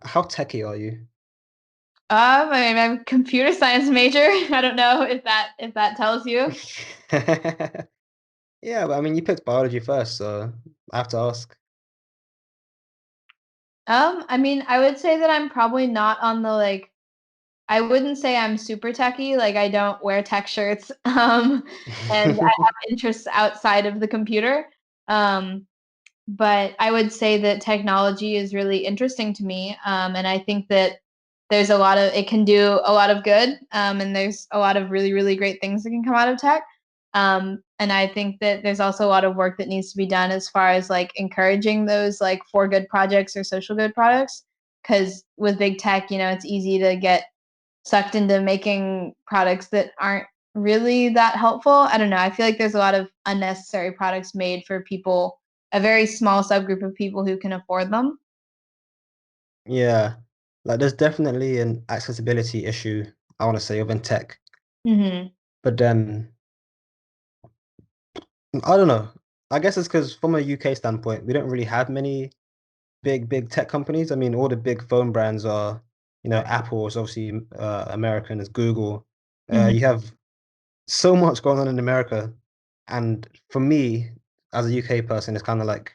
How techy are you? I'm a computer science major. I don't know if that tells you. Yeah, but I mean, you picked biology first, so I have to ask. I mean, I would say that I'm probably not on the like I wouldn't say I'm super techy, like I don't wear tech shirts. And I have interests outside of the computer. Um, but I would say that technology is really interesting to me. And I think that it can do a lot of good. And there's a lot of really, really great things that can come out of tech. And I think that there's also a lot of work that needs to be done as far as like encouraging those like for good projects or social good products. Because with big tech, it's easy to get sucked into making products that aren't really that helpful. I don't know. I feel like there's a lot of unnecessary products made for people, a very small subgroup of people who can afford them. Yeah, like there's definitely an accessibility issue, I want to say, within tech. Hmm. But then I don't know. I guess it's because from a UK standpoint, we don't really have many big tech companies. I mean, all the big phone brands are, Apple is obviously American, is Google. Hmm. You have so much going on in America, and for me, as a UK person, it's kind of like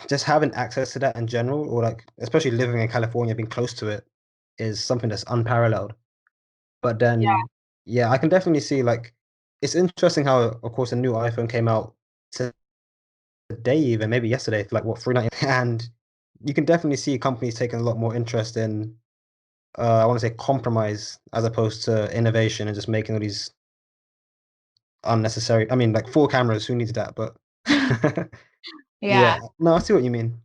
just having access to that in general, or like especially living in California, being close to it, is something that's unparalleled. But then, yeah, I can definitely see like it's interesting how, of course, a new iPhone came out today, even maybe yesterday, for like what 390, and you can definitely see companies taking a lot more interest in, I want to say compromise as opposed to innovation and just making all these unnecessary. I mean, like four cameras, who needs that? But Yeah. yeah, no, I see what you mean.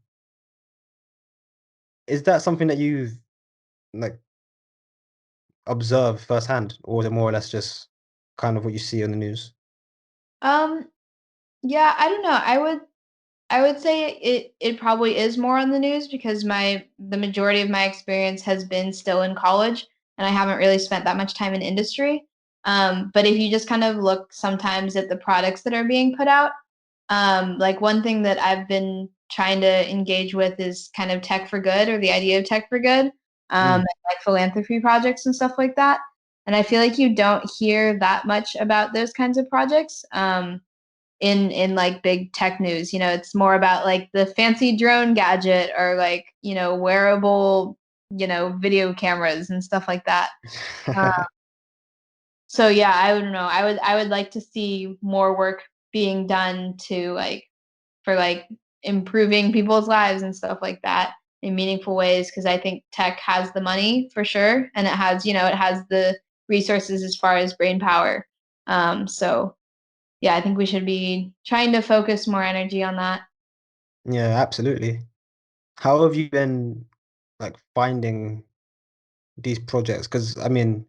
Is that something that you've like observed firsthand, or is it more or less just kind of what you see on the news? Um, yeah, I don't know. I would say it probably is more on the news because the majority of my experience has been still in college and I haven't really spent that much time in industry. But if you just kind of look sometimes at the products that are being put out, like one thing that I've been trying to engage with is kind of tech for good or the idea of tech for good, and Mm. like philanthropy projects and stuff like that. And I feel like you don't hear that much about those kinds of projects. In like big tech news. It's more about like the fancy drone gadget or like, wearable, video cameras and stuff like that. Uh, so yeah, I don't know. I would like to see more work being done to like for like improving people's lives and stuff like that in meaningful ways because I think tech has the money for sure and it has the resources as far as brain power. So yeah, I think we should be trying to focus more energy on that. Yeah, absolutely. How have you been like finding these projects? Because I mean,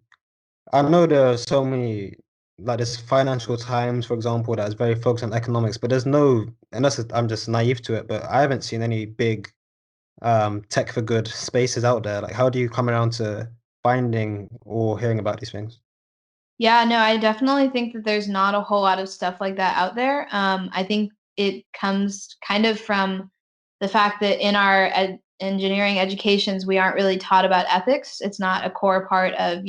I know there are so many, like this Financial Times, for example, that is very focused on economics, but there's no, unless I'm just naive to it, but I haven't seen any big tech for good spaces out there. Like, how do you come around to finding or hearing about these things? Yeah, no, I definitely think that there's not a whole lot of stuff like that out there. I think it comes kind of from the fact that in our engineering educations, we aren't really taught about ethics. It's not a core part of,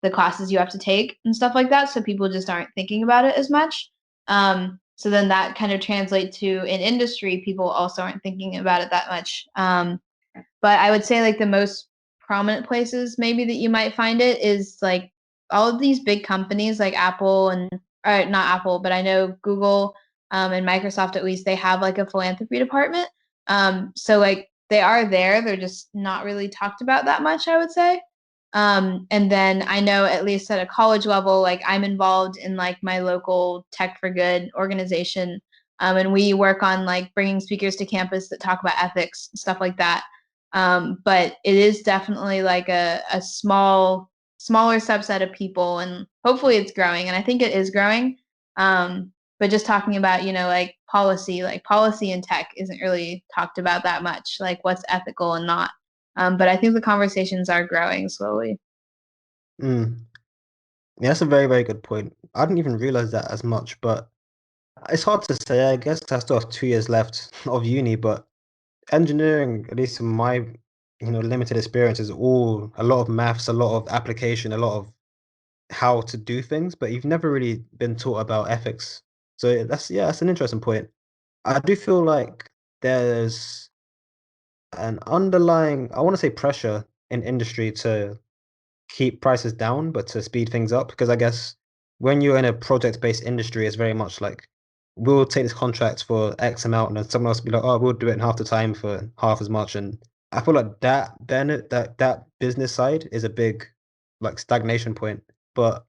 the classes you have to take and stuff like that. So people just aren't thinking about it as much. So then that kind of translates to in industry, people also aren't thinking about it that much. But I would say like the most prominent places maybe that you might find it is like all of these big companies like Apple and or not Apple, but I know Google and Microsoft at least they have like a philanthropy department. So like they are there, they're just not really talked about that much, I would say. And then I know at least at a college level, like I'm involved in like my local Tech for Good organization, and we work on like bringing speakers to campus that talk about ethics and stuff like that. But it is definitely like a smaller subset of people, and hopefully it's growing, and I think it is growing. But just talking about, like policy in tech isn't really talked about that much, like what's ethical and not. But I think the conversations are growing slowly. Mm. Yeah, that's a very, very good point. I didn't even realize that as much, but it's hard to say. I guess 'cause I still have 2 years left of uni, but engineering, at least in my limited experience is all a lot of maths, a lot of application, a lot of how to do things, but you've never really been taught about ethics. So that's an interesting point. I do feel like there's an underlying, I want to say pressure in industry to keep prices down, but to speed things up. Because I guess when you're in a project-based industry, it's very much like we'll take this contract for X amount, and then someone else will be like, "Oh, we'll do it in half the time for half as much." And I feel like that business side is a big like stagnation point. But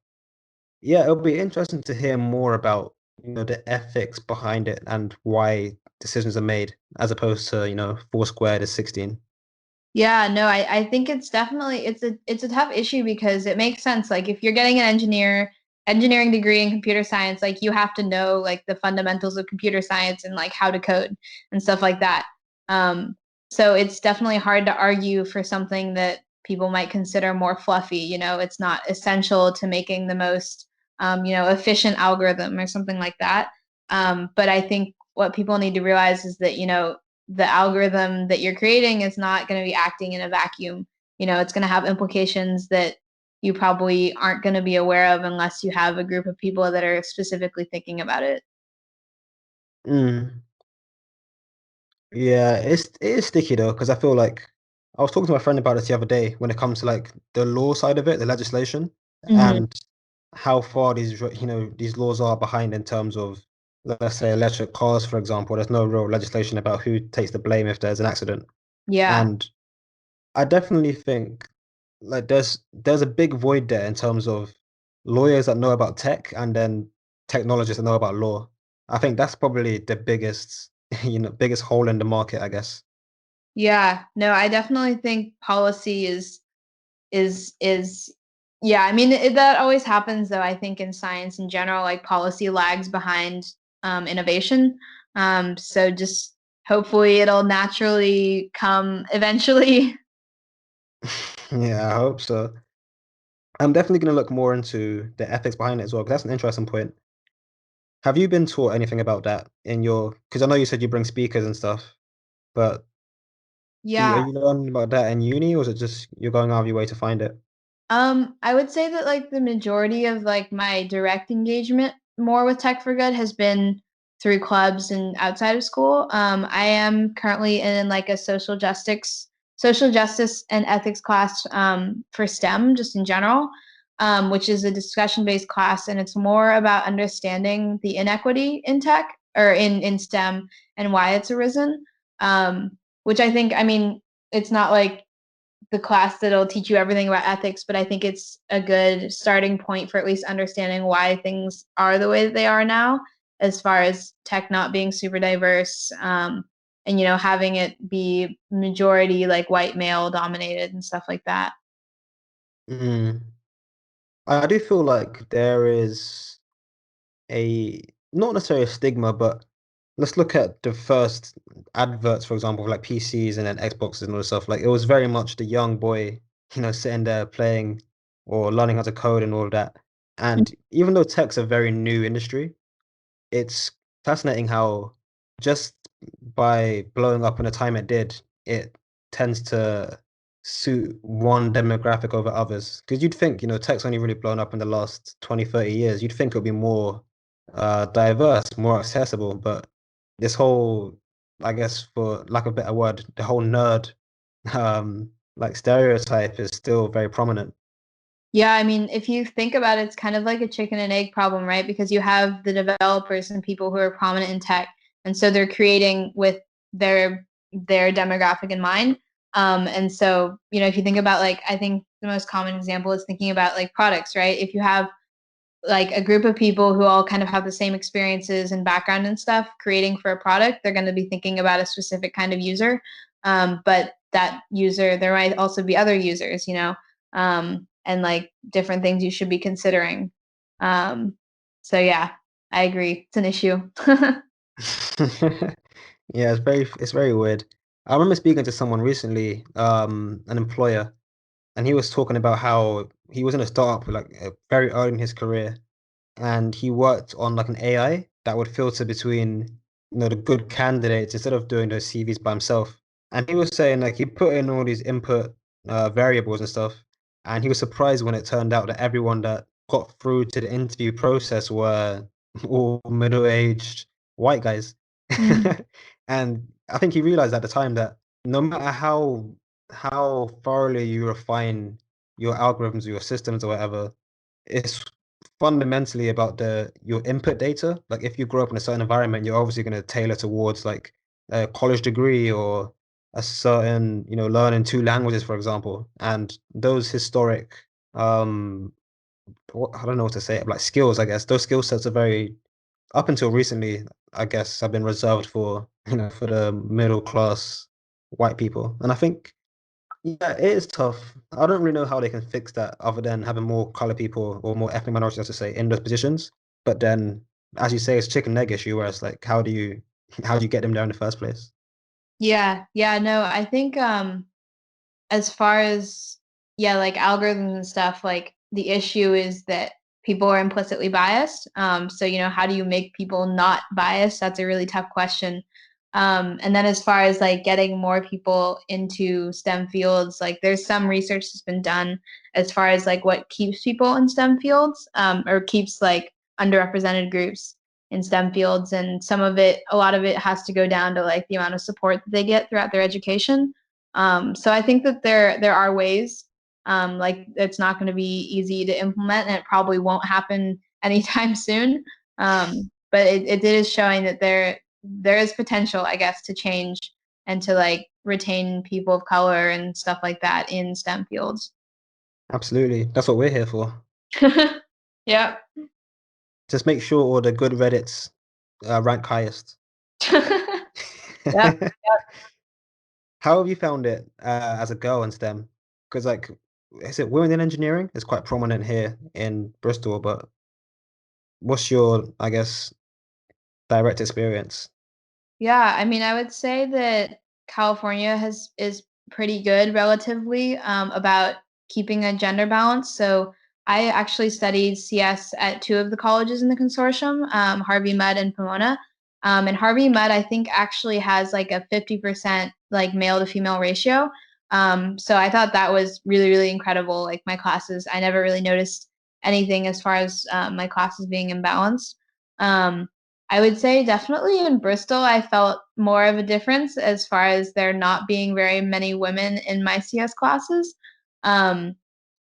yeah, it'll be interesting to hear more about the ethics behind it and why decisions are made, as opposed to four squared is 16. Yeah, no, I think it's definitely it's a tough issue because it makes sense. Like if you're getting an engineering degree in computer science, like you have to know like the fundamentals of computer science and like how to code and stuff like that. Um, so it's definitely hard to argue for something that people might consider more fluffy. It's not essential to making the most efficient algorithm or something like that. But I think what people need to realize is that, the algorithm that you're creating is not going to be acting in a vacuum. It's going to have implications that you probably aren't going to be aware of unless you have a group of people that are specifically thinking about it. Mm. Yeah, it is sticky though, because I feel like I was talking to my friend about this the other day when it comes to like the law side of it, the legislation, Mm-hmm. and how far these laws are behind in terms of, let's say, electric cars, for example. There's no real legislation about who takes the blame if there's an accident. Yeah. And I definitely think like there's a big void there in terms of lawyers that know about tech and then technologists that know about law. I think that's probably the biggest, biggest hole in the market, I guess. Yeah. No, I definitely think policy is yeah, I mean that always happens though. I think in science in general, like policy lags behind innovation. So just hopefully it'll naturally come eventually. Yeah, I hope so. I'm definitely going to look more into the ethics behind it as well, because that's an interesting point. Have you been taught anything about that in your, because I know you said you bring speakers and stuff, but are Yeah. you learning about that in uni, or is it just you're going out of your way to find it? I would say that like the majority of like my direct engagement more with Tech for Good has been through clubs and outside of school. I am currently in like a social justice and ethics class for STEM just in general, which is a discussion-based class, and it's more about understanding the inequity in tech or in STEM and why it's arisen. Which I think, I mean, it's not like the class that'll teach you everything about ethics, but I think it's a good starting point for at least understanding why things are the way that they are now, as far as tech not being super diverse, and having it be majority like white male dominated and stuff like that. Mm. I do feel like there is a not necessarily a stigma, but let's look at the first adverts, for example, of like PCs and then Xboxes and all this stuff. Like it was very much the young boy, sitting there playing or learning how to code and all of that. And even though tech's a very new industry, it's fascinating how just by blowing up in the time it did, it tends to suit one demographic over others. Because you'd think, tech's only really blown up in the last 20, 30 years. You'd think it would be more diverse, more accessible. But this whole, I guess for lack of a better word, the whole nerd like stereotype is still very prominent. Yeah, I mean, if you think about it, it's kind of like a chicken and egg problem, right? Because you have the developers and people who are prominent in tech, and so they're creating with their demographic in mind. And so, if you think about like, I think the most common example is thinking about like products, right? If you have like a group of people who all kind of have the same experiences and background and stuff creating for a product, they're going to be thinking about a specific kind of user. But that user, there might also be other users, and like different things you should be considering. Um, so yeah, I agree. It's an issue. Yeah, it's very weird. I remember speaking to someone recently, an employer, and he was talking about how he was in a startup like very early in his career, and he worked on like an AI that would filter between the good candidates instead of doing those CVs by himself. And he was saying like he put in all these input variables and stuff, and he was surprised when it turned out that everyone that got through to the interview process were all middle-aged white guys. Mm. And I think he realized at the time that no matter how thoroughly you refine your algorithms or your systems or whatever, it's fundamentally about the your input data. Like if you grow up in a certain environment, you're obviously going to tailor towards like a college degree or a certain, learning two languages, for example. And those historic, I don't know what to say, like skills, I guess. Those skill sets are very, up until recently, I guess, have been reserved for, for the middle class white people. And I think yeah, it is tough. I don't really know how they can fix that other than having more color people or more ethnic minorities, as to say, in those positions. But then, as you say, it's chicken and egg issue where it's like, how do you get them there in the first place? Yeah, yeah, no, I think as far as yeah, like algorithms and stuff, like the issue is that people are implicitly biased. So how do you make people not biased? That's a really tough question. And then as far as like getting more people into STEM fields, like there's some research that's been done as far as like what keeps people in STEM fields, or keeps like underrepresented groups in STEM fields. And a lot of it has to go down to like the amount of support that they get throughout their education. So I think that there are ways. Like it's not going to be easy to implement, and it probably won't happen anytime soon. But it is showing that there is potential, I guess, to change and to like retain people of color and stuff like that in STEM fields. Absolutely. That's what we're here for. Yeah. Just make sure all the good Reddits rank highest. Yeah. How have you found it as a girl in STEM? Because like, is it women in engineering? It's quite prominent here in Bristol, but what's your, I guess, direct experience? Yeah, I mean, I would say that California has is pretty good relatively about keeping a gender balance. So I actually studied CS at two of the colleges in the consortium, Harvey Mudd and Pomona. And Harvey Mudd, I think, actually has like a 50% like male to female ratio. So I thought that was really, really incredible. Like my classes, I never really noticed anything as far as my classes being imbalanced. Um, I would say definitely in Bristol, I felt more of a difference as far as there not being very many women in my CS classes. Um,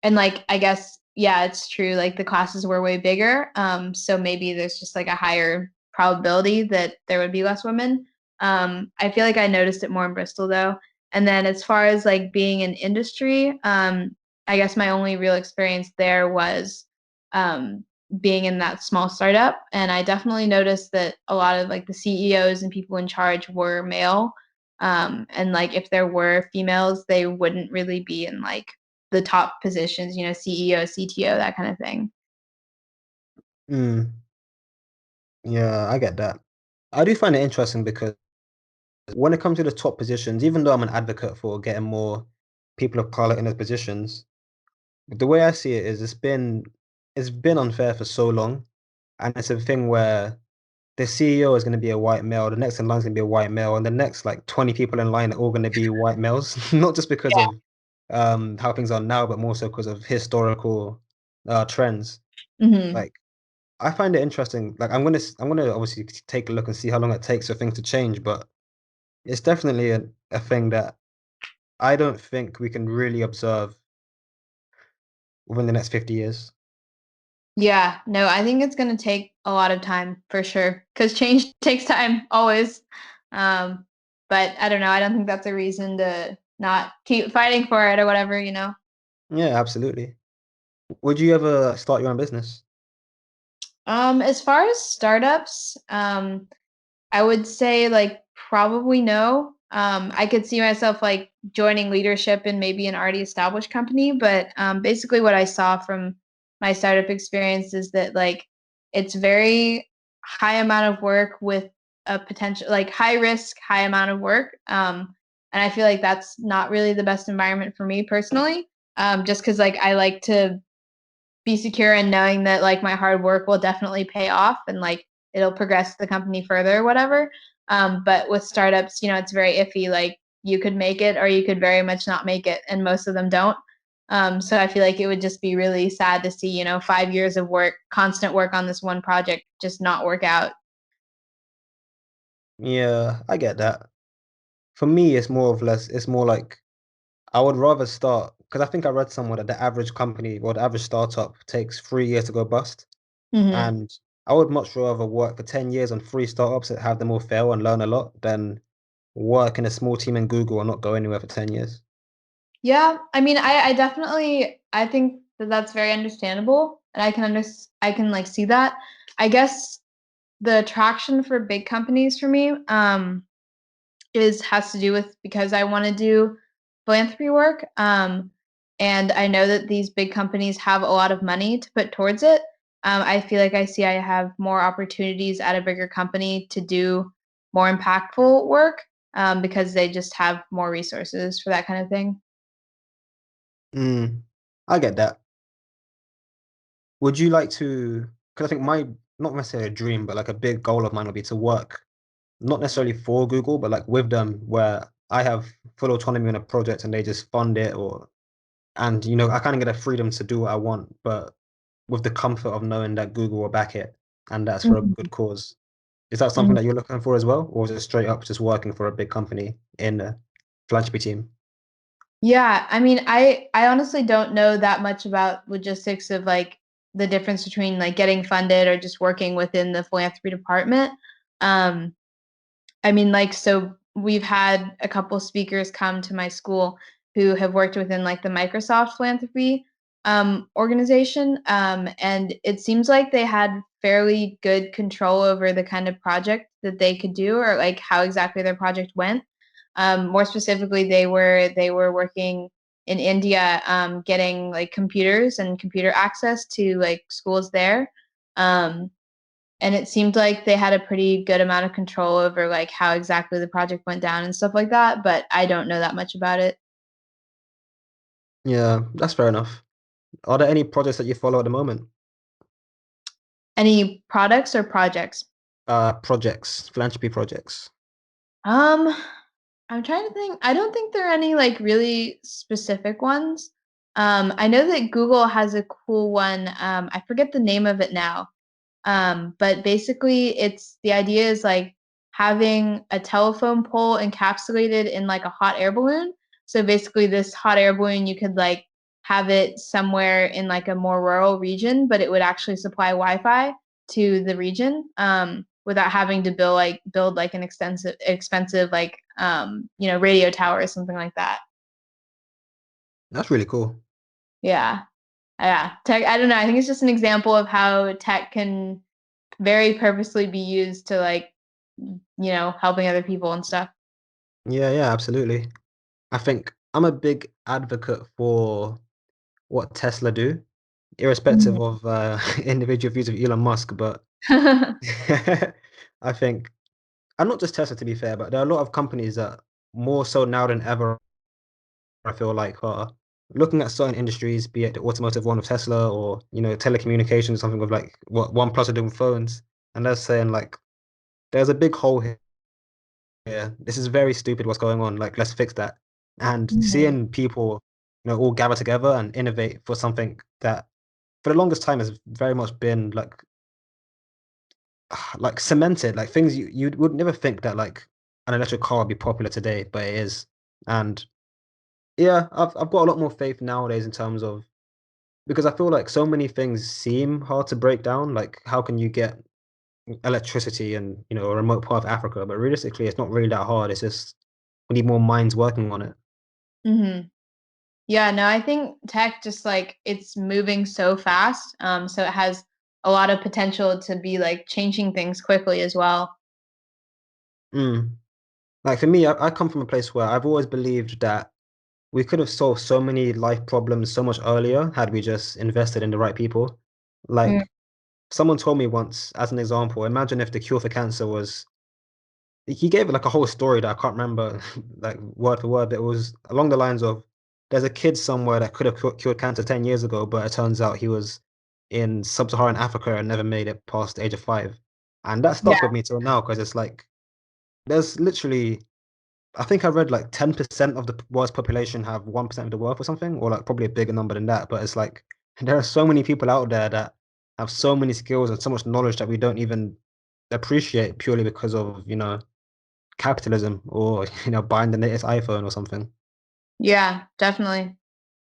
and like, I guess, yeah, it's true. Like the classes were way bigger. So maybe there's just like a higher probability that there would be less women. I feel like I noticed it more in Bristol though. And then as far as like being in industry, I guess my only real experience there was um, being in that small startup. And I definitely noticed that a lot of like the CEOs and people in charge were male. And like if there were females, they wouldn't really be in like the top positions, CEO, CTO, that kind of thing. Mm, yeah, I get that. I do find it interesting because when it comes to the top positions, even though I'm an advocate for getting more people of color in those positions, the way I see it is it's been unfair for so long, and it's a thing where the CEO is going to be a white male, the next in line is going to be a white male, and the next like 20 people in line are all going to be white males, not just because of how things are now, but more so because of historical trends. Hmm. Like I find it interesting. Like I'm gonna obviously take a look and see how long it takes for things to change, but it's definitely a thing that I don't think we can really observe within the next 50 years. Yeah, no, I think it's going to take a lot of time for sure because change takes time always. Um, but I don't know. I don't think that's a reason to not keep fighting for it or whatever. Yeah, absolutely. Would you ever start your own business? As far as startups, I would say like probably no. I could see myself like joining leadership in maybe an already established company, but basically what I saw from my startup experience is that like it's very high amount of work with a potential like high risk, high amount of work. And I feel like that's not really the best environment for me personally. Just because like I like to be secure in knowing that like my hard work will definitely pay off and like it'll progress the company further or whatever. But with startups, it's very iffy. Like you could make it or you could very much not make it, and most of them don't. So I feel like it would just be really sad to see, 5 years of work, constant work on this one project just not work out. Yeah, I get that. For me, it's more like I would rather start because I think I read somewhere that the average company or the average startup takes 3 years to go bust. Hmm. And I would much rather work for 10 years on three startups that have them all fail and learn a lot than work in a small team in Google and not go anywhere for 10 years. Yeah, I mean, I definitely I think that that's very understandable, and I can like see that. I guess the attraction for big companies for me, is has to do with because I want to do philanthropy work. And I know that these big companies have a lot of money to put towards it. I feel like I have more opportunities at a bigger company to do more impactful work, because they just have more resources for that kind of thing. Mm, I get that. Would you like to? Because I think my not necessarily a dream, but like a big goal of mine would be to work not necessarily for Google, but like with them, where I have full autonomy on a project and they just fund it, or and I kind of get a freedom to do what I want, but with the comfort of knowing that Google will back it and that's for a Mhm. good cause. Is that something Mhm. that you're looking for as well, or is it straight up just working for a big company in a philanthropy team? Yeah, I mean, I honestly don't know that much about logistics of like the difference between like getting funded or just working within the philanthropy department. Um, I mean, like, so we've had a couple speakers come to my school who have worked within like the Microsoft philanthropy organization. And it seems like they had fairly good control over the kind of project that they could do or like how exactly their project went. More specifically, they were working in India, getting like computers and computer access to like schools there. Um, and it seemed like they had a pretty good amount of control over like how exactly the project went down and stuff like that, but I don't know that much about it. Yeah, that's fair enough. Are there any projects that you follow at the moment? Any products or projects? Projects, philanthropy projects. Um, I'm trying to think. I don't think there are any like really specific ones. I know that Google has a cool one. I forget the name of it now. But basically, it's the idea is like having a telephone pole encapsulated in like a hot air balloon. So basically, this hot air balloon, you could like have it somewhere in like a more rural region, but it would actually supply Wi-Fi to the region, without having to build like an expensive like radio tower or something like that. That's really cool. Yeah, yeah. Tech. I don't know. I think it's just an example of how tech can very purposely be used to like helping other people and stuff. Yeah, yeah, absolutely. I think I'm a big advocate for what Tesla do, irrespective Mhm. of individual views of Elon Musk. But I think, and not just Tesla to be fair, but there are a lot of companies that more so now than ever, I feel like are looking at certain industries, be it the automotive one of Tesla or telecommunications, something with like what OnePlus are doing with phones, and they're saying like there's a big hole here. This is very stupid what's going on. Like let's fix that. And Mhm. seeing people, all gather together and innovate for something that for the longest time has very much been like cemented, like things you would never think that like an electric car would be popular today, but it is. And yeah, I've got a lot more faith nowadays in terms of because I feel like so many things seem hard to break down. Like how can you get electricity in a remote part of Africa? But realistically, it's not really that hard. It's just we need more minds working on it. Mhm. Yeah, no, I think tech just like it's moving so fast. So it has a lot of potential to be like changing things quickly as well. Mm. Like for me, I come from a place where I've always believed that we could have solved so many life problems so much earlier had we just invested in the right people. Mm. Like someone told me once, as an example, imagine if the cure for cancer was he gave it like a whole story that I can't remember like word for word, but it was along the lines of there's a kid somewhere that could have cured cancer 10 years ago, but it turns out he was in sub-Saharan Africa and never made it past the age of 5. And that stuck Yeah. with me till now because it's like there's literally I think I read like 10% of the world's population have 1% of the wealth or something, or like probably a bigger number than that. But it's like there are so many people out there that have so many skills and so much knowledge that we don't even appreciate purely because of, capitalism or, buying the latest iPhone or something. Yeah, definitely.